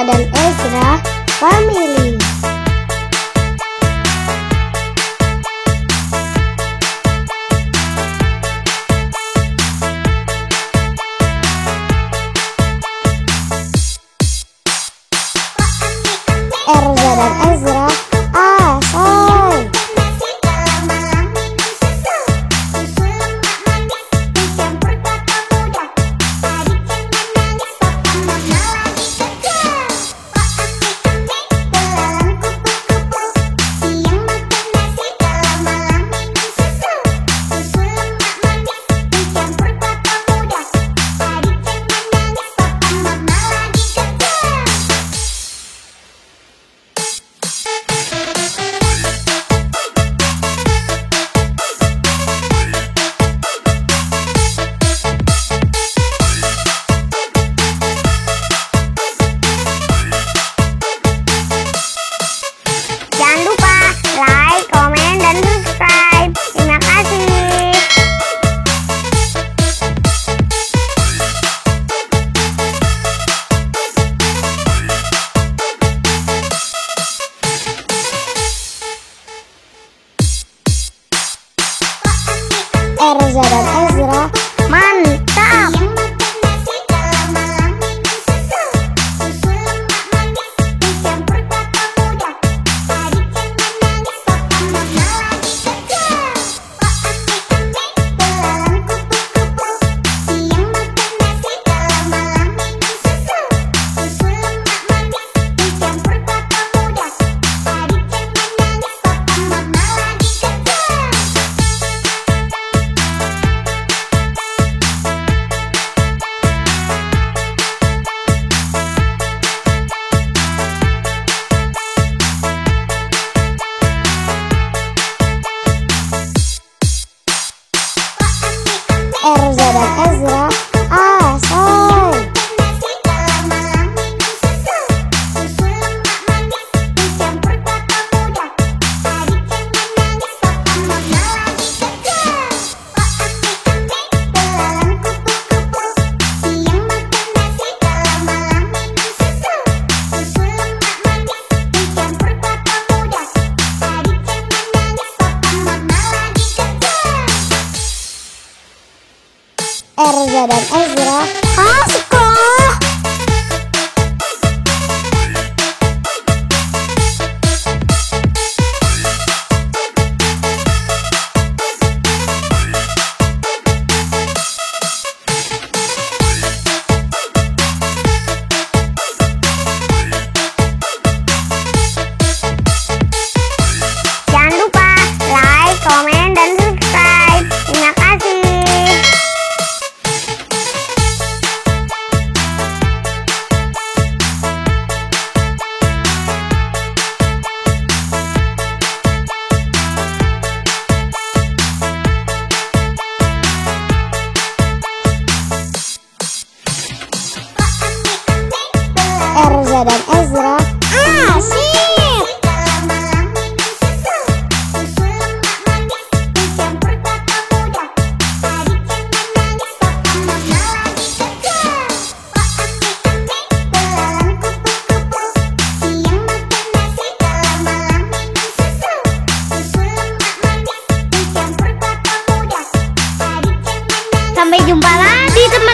Erza dan Ezra Family. Erza dan Ezra Asoy. Jangan lupa like, komen, dan subscribe. Terima kasih. Erza dan Ezra mantap. Erza dan Ezra Asoy. Erza dan Ezra Asko. Jangan lupa like, komen, dan subscribe. Terima kasih. Erza dan Ezra asik. Sampai jumpa lagi teman.